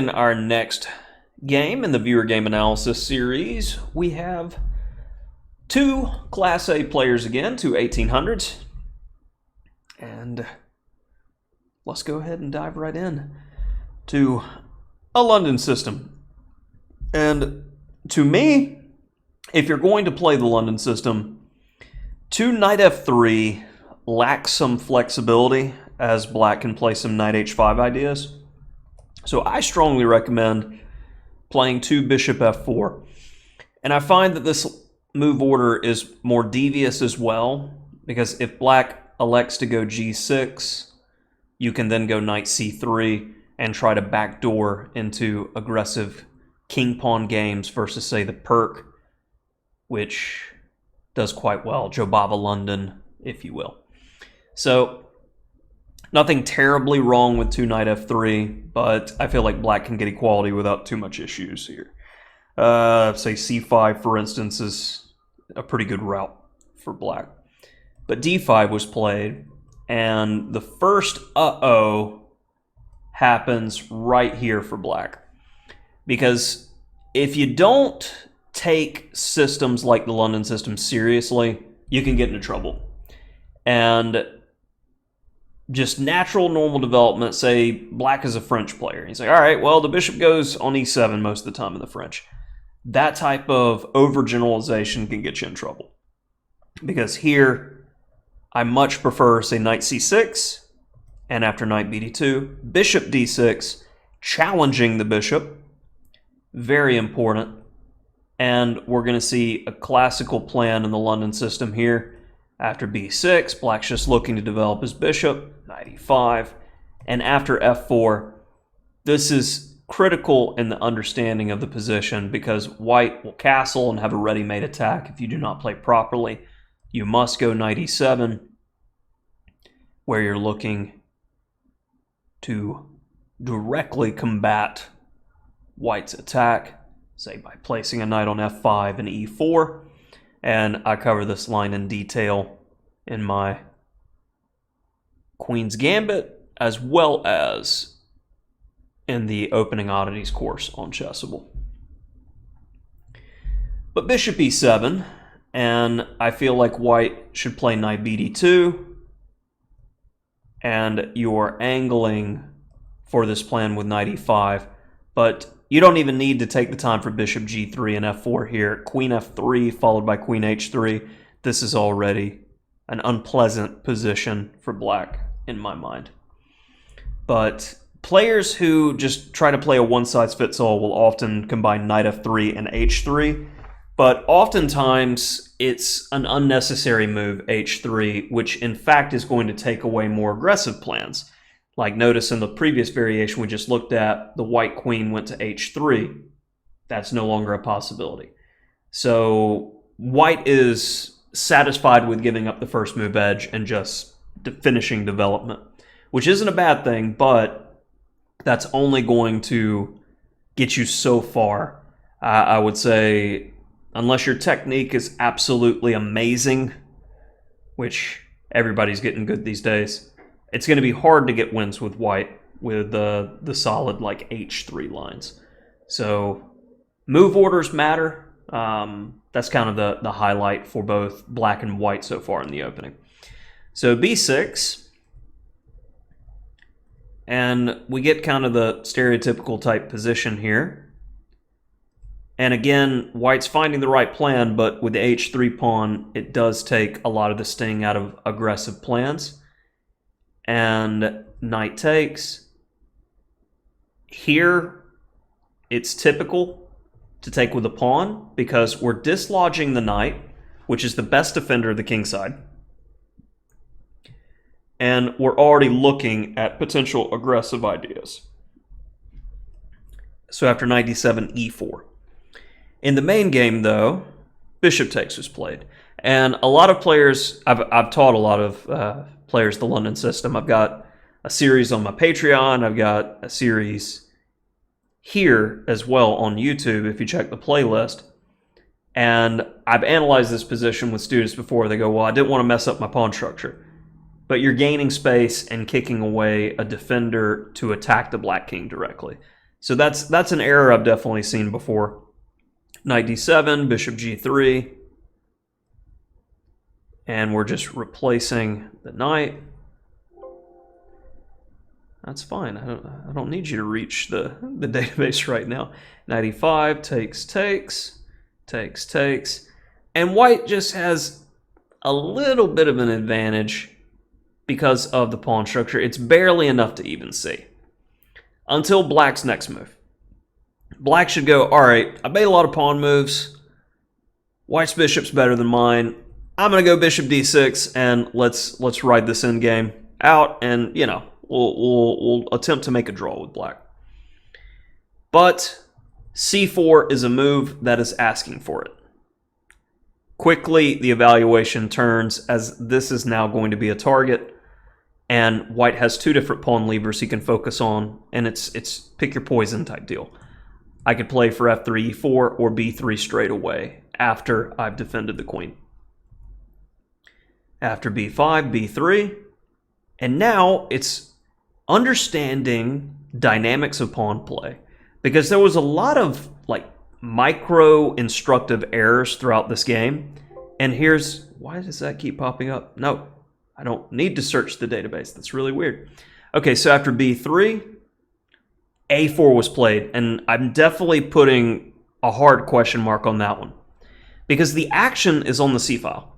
in our next game in the viewer game analysis series, we have two Class A players again, two 1800s. And let's go ahead and dive right in to a London system. And to me, if you're going to play the London system, 2 knight f3 lacks some flexibility, as black can play some knight h5 ideas. So I strongly recommend playing 2 bishop f4. And I find that this move order is more devious as well, because if black elects to go g6, you can then go knight c3 and try to backdoor into aggressive king-pawn games versus, say, the Perk, which does quite well. Jobava London, if you will. So, nothing terribly wrong with 2 knight f3, but I feel like black can get equality without too much issues here. Say c5, for instance, is a pretty good route for black. But d5 was played, and the first uh-oh happens right here for black. Because if you don't take systems like the London system seriously, you can get into trouble. And just natural, normal development, say black is a French player. He's like, all right, well, the bishop goes on e7 most of the time in the French. That type of overgeneralization can get you in trouble. Because here, I much prefer, say, knight c6, and after knight bd2, bishop d6, challenging the bishop. Very important. And we're going to see a classical plan in the London system here. After b6, black's just looking to develop his bishop, knight e5. And after f4, this is critical in the understanding of the position, because white will castle and have a ready-made attack if you do not play properly. You must go knight e7, where you're looking to directly combat white's attack, say by placing a knight on f5 and e4. And I cover this line in detail in my Queen's Gambit, as well as in the Opening Oddities course on Chessable. But bishop e7, and I feel like white should play knight bd2, and you're angling for this plan with knight e5, but you don't even need to take the time for bishop g3 and f4 here. Queen f3 followed by queen h3. This is already an unpleasant position for black in my mind. But players who just try to play a one-size-fits-all will often combine knight f3 and h3, but oftentimes it's an unnecessary move, h3, which in fact is going to take away more aggressive plans. Like notice in the previous variation we just looked at, the white queen went to h3. That's no longer a possibility. So white is satisfied with giving up the first move edge and just finishing development, which isn't a bad thing, but that's only going to get you so far. I would say, unless your technique is absolutely amazing, which everybody's getting good these days, it's going to be hard to get wins with white with the solid like h3 lines. So move orders matter. That's kind of the highlight for both black and white so far in the opening. So b6, and we get kind of the stereotypical type position here. And again, white's finding the right plan, but with the h3 pawn, it does take a lot of the sting out of aggressive plans. And knight takes. Here, it's typical to take with a pawn because we're dislodging the knight, which is the best defender of the king side. And we're already looking at potential aggressive ideas. So after knight d7, e4. In the main game, though, bishop takes was played. And a lot of players, I've taught a lot of players the London system. I've got a series on my Patreon. I've got a series here as well on YouTube if you check the playlist. And I've analyzed this position with students before. They go, well, I didn't want to mess up my pawn structure. But you're gaining space and kicking away a defender to attack the black king directly. So that's an error I've definitely seen before. Knight d7, bishop g3. And we're just replacing the knight. That's fine. I don't need you to reach the database right now. Knight e5, takes. And white just has a little bit of an advantage because of the pawn structure. It's barely enough to even see. Until black's next move. Black should go, all right, I made a lot of pawn moves. White's bishop's better than mine. I'm going to go bishop d6, and let's ride this endgame out, and, you know, we'll attempt to make a draw with black. But c4 is a move that is asking for it. Quickly, the evaluation turns as this is now going to be a target, and white has two different pawn levers he can focus on, and it's pick your poison type deal. I could play for f3, e4, or b3 straight away after I've defended the queen. After b5, b3, and now it's understanding dynamics of pawn play, because there was a lot of like micro instructive errors throughout this game. And here's why does that keep popping up? No, I don't need to search the database. That's really weird. Okay, so after b3, a4 was played, and I'm definitely putting a hard question mark on that one because the action is on the c file.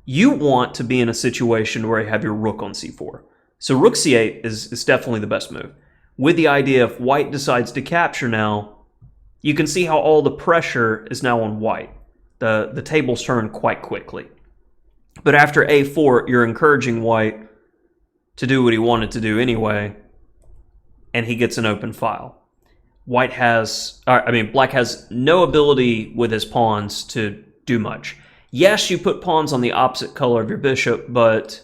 You want to be in a situation where you have your rook on c4. So rook c8 is definitely the best move. With the idea if white decides to capture now, you can see how all the pressure is now on white. The tables turn quite quickly. But after a4, you're encouraging white to do what he wanted to do anyway, and he gets an open file. Black has no ability with his pawns to do much. Yes, you put pawns on the opposite color of your bishop, but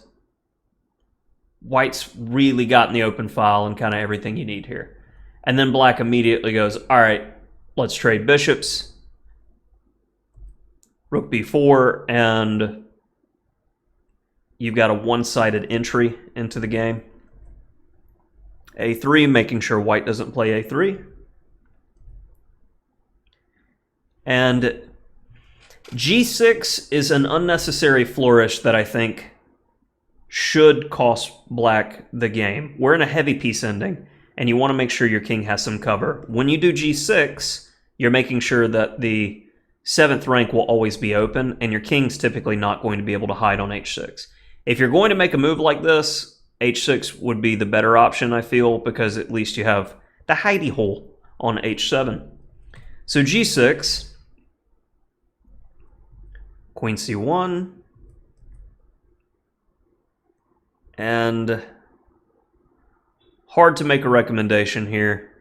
white's really gotten the open file and kind of everything you need here. And then black immediately goes, all right, let's trade bishops. Rook b4, and you've got a one-sided entry into the game. a3, making sure white doesn't play a3. And g6 is an unnecessary flourish that I think should cost black the game. We're in a heavy piece ending, and you want to make sure your king has some cover. When you do g6, you're making sure that the 7th rank will always be open, and your king's typically not going to be able to hide on h6. If you're going to make a move like this, h6 would be the better option, I feel, because at least you have the hidey hole on h7. So g6, queen c1, and hard to make a recommendation here.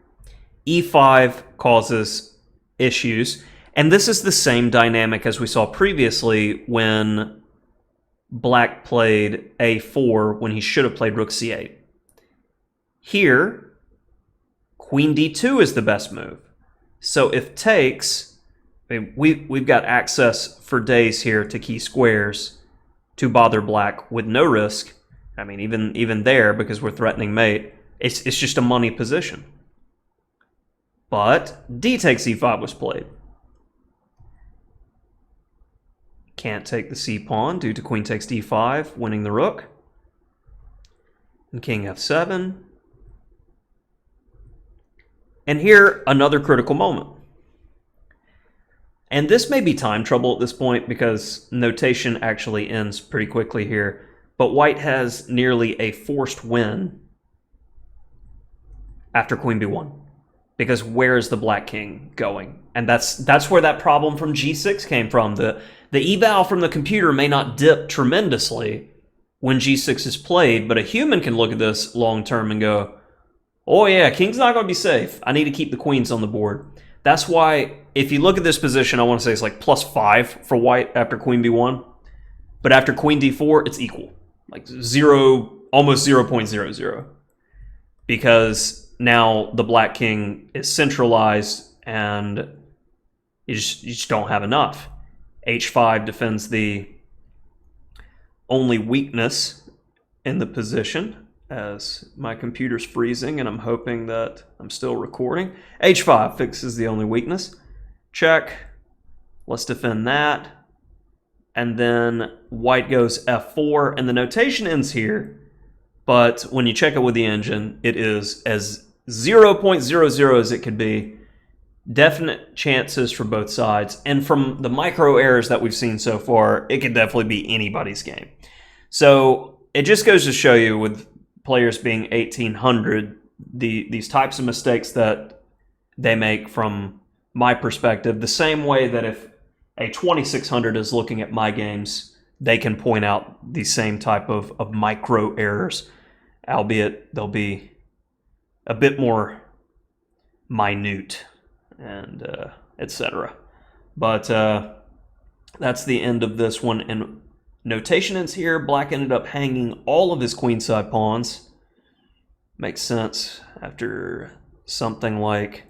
e5 causes issues, and this is the same dynamic as we saw previously when black played a4 when he should have played rook c8. Here, queen d2 is the best move. So if takes, we've got access for days here to key squares to bother black with no risk. I mean, even there, because we're threatening mate, it's just a money position. But d takes e5 was played. Can't take the c pawn due to queen takes d5, winning the rook. And king f7. And here, another critical moment. And this may be time trouble at this point because notation actually ends pretty quickly here. But white has nearly a forced win after queen b1. Because where is the black king going? And that's where that problem from g6 came from. The eval from the computer may not dip tremendously when g6 is played, but a human can look at this long term and go, oh yeah, king's not going to be safe. I need to keep the queens on the board. That's why, if you look at this position, I want to say it's like +5 for white after queen b1. But after queen d4, it's equal. Like almost 0.00. Because now the black king is centralized and you just don't have enough. h5 defends the only weakness in the position. as my computer's freezing, and I'm hoping that I'm still recording. H5 fixes the only weakness. Check. Let's defend that. And then white goes F4, and the notation ends here. But when you check it with the engine, it is as 0.00 as it could be. Definite chances for both sides. And from the micro errors that we've seen so far, it could definitely be anybody's game. So it just goes to show you, with players being 1800, these types of mistakes that they make from my perspective, the same way that if a 2600 is looking at my games, they can point out the same type of micro errors, albeit they'll be a bit more minute and etc. But that's the end of this one. And notation ends here. Black ended up hanging all of his queenside pawns. Makes sense after something like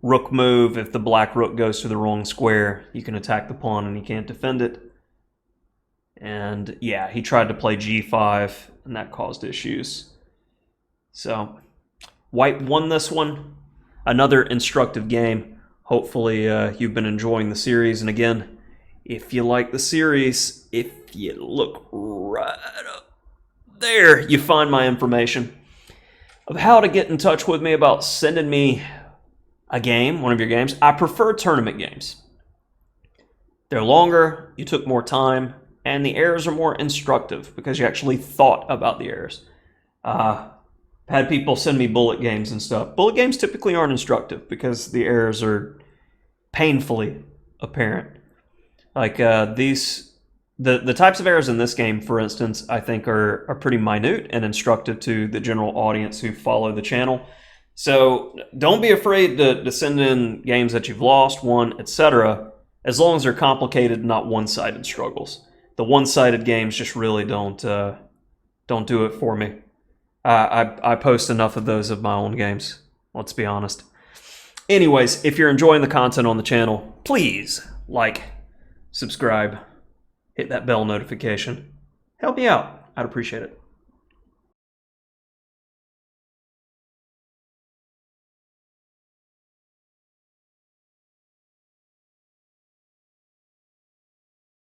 rook move. If the black rook goes to the wrong square, you can attack the pawn and he can't defend it. And yeah, he tried to play g5, and that caused issues. So white won this one. Another instructive game. Hopefully you've been enjoying the series. And again, if you like the series, if you look right up there, you find my information of how to get in touch with me about sending me a game, one of your games. I prefer tournament games. They're longer, you took more time, and the errors are more instructive because you actually thought about the errors. Had people send me bullet games and stuff. Bullet games typically aren't instructive because the errors are painfully apparent. Like the types of errors in this game, for instance, I think are pretty minute and instructive to the general audience who follow the channel. So don't be afraid to send in games that you've lost, won, etc., as long as they're complicated, not one-sided struggles. The one-sided games just really don't do it for me. I post enough of those of my own games, let's be honest. Anyways, if you're enjoying the content on the channel, please like, subscribe, hit that bell notification. Help me out. I'd appreciate it.